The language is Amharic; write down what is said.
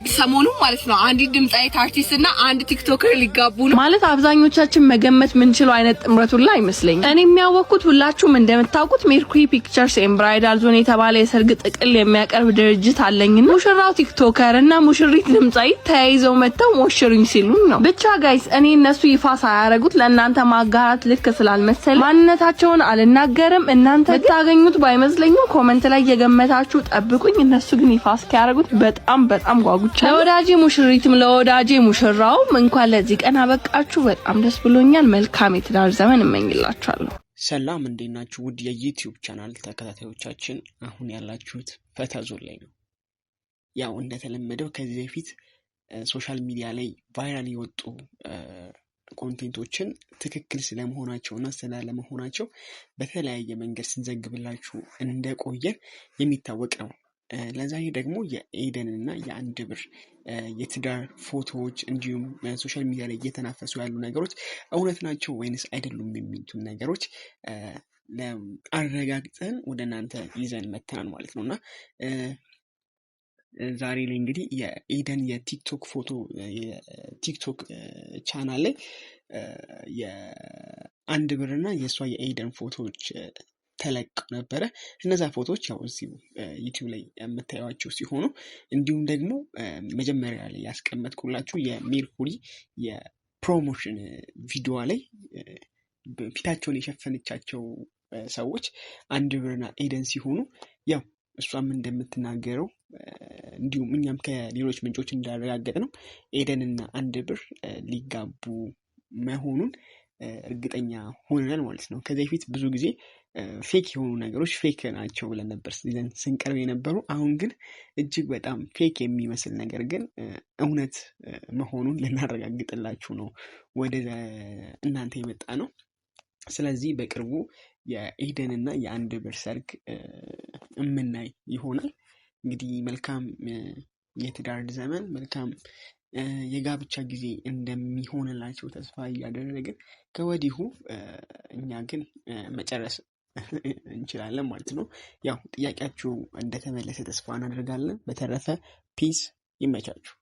ሰሞኑ ማለት ነው አንድ ድምጻዊት አርቲስት እና አንድ ቲክቶከር ሊጋቡ ነው ማለት አብዛኞቻችን መገመት ምንችለው አይነት ጥምረቱላ አይመስለኝም። እኔ የሚያወቁት ሁላችሁም እንደምታውቁት ሜርኩሪ ፒክቸርስ ኤንድ ብራይዳል ዞን የተባለ የሰርግ ጥቅል የሚያቀርብ ድርጅት አለኝና ሙሽራው ቲክቶከር እና ሙሽሪት ድምጻዊት ተያይዘው መተው ሞሽሩኝ ሲሉን ነው። ብቻ ጋይስ እኔ እነሱ ይፋ ሳያረጉት ለእናንተ ማጋራት ልክ ስላልመሰለ ማንነታቸውን አልናገርም። እናንተ ታገኙት ባይመስለኝም ኮሜንት ላይ የገመታችሁ ጠብቁኝ። እነሱ ግን ይፋ እስኪያረጉት በጣም ጓጉ። ለወዳጄ ሙሽሪትም ለወዳጄ ሙሽራውም እንኳን ለዚህ ቀን አበቃችሁ። በጣም ደስ ብሎኛል። መልካም የትዳር ዘመን እመኝላችኋለሁ። ሰላም እንዴት ናችሁ? ውድ የዩቲዩብ ቻናል ተከታታዮቻችን፣ አሁን ያላችሁት ፈታ ዞን ላይ ነው። ያው እንደተለመደው ከዚህ በፊት ሶሻል ሚዲያ ላይ ቫይራል የወጡ ኮንቴንቶችን ትክክል ስለመሆናቸውና ስላለመሆናቸው በተለያየ መንገድ ስንዘግብላችሁ እንደቆየን የሚታወቅ ነው። ለዛሬ ደግሞ የኤደን እና የአንድ ብር የትዳር ፎቶዎች እንዲሁም ሶሻል ሚዲያ ላይ እየተናፈሱ ያሉ ነገሮች እውነት ናቸው ወይንስ አይደሉም የሚሉትን ነገሮች አረጋግጠን ወደ እናንተ ይዘን መተናል ማለት ነውና ዛሬ ላይ እንግዲህ የኤደን የቲክቶክ ፎቶ የቲክቶክ ቻናል ላይ የአንድ ብር እና የእሷ የኤደን ፎቶዎች ተለቀው ነበረ። እነዛ ፎቶዎች ያው እዚህ ዩቲዩብ ላይ የምታዩዋቸው ሲሆኑ እንዲሁም ደግሞ መጀመሪያ ላይ ያስቀመጥኩላችሁ የሜርኩሪ የፕሮሞሽን ቪዲዮ ላይ ፊታቸውን የሸፈነቻቸው ሰዎች አንድ ብርና ኤደን ሲሆኑ ያው እሷም እንደምትናገረው እንዲሁም እኛም ከሌሎች ምንጮች እንዳረጋገጥ ነው ኤደን እና አንድ ብር ሊጋቡ መሆኑን እርግጠኛ ሆነናል ማለት ነው። ከዚህ በፊት ብዙ ጊዜ ፌክ የሆኑ ነገሮች ፌክ ናቸው ብለን ነበር ስንቀርብ የነበሩ። አሁን ግን እጅግ በጣም ፌክ የሚመስል ነገር ግን እውነት መሆኑን ልናረጋግጥላችሁ ነው ወደ እናንተ የመጣ ነው። ስለዚህ በቅርቡ የኤደን እና የአንድ ብር ሰርግ እምናይ ይሆናል። እንግዲህ መልካም የትዳር ዘመን መልካም የጋብቻ ጊዜ እንደሚሆንላቸው ተስፋ እያደረግን ከወዲሁ እኛ ግን መጨረስ እንችላለን ማለት ነው። ያው ጥያቄያችሁ እንደተመለሰ ተስፋ እናደርጋለን። በተረፈ ፒስ፣ ይመቻችሁ።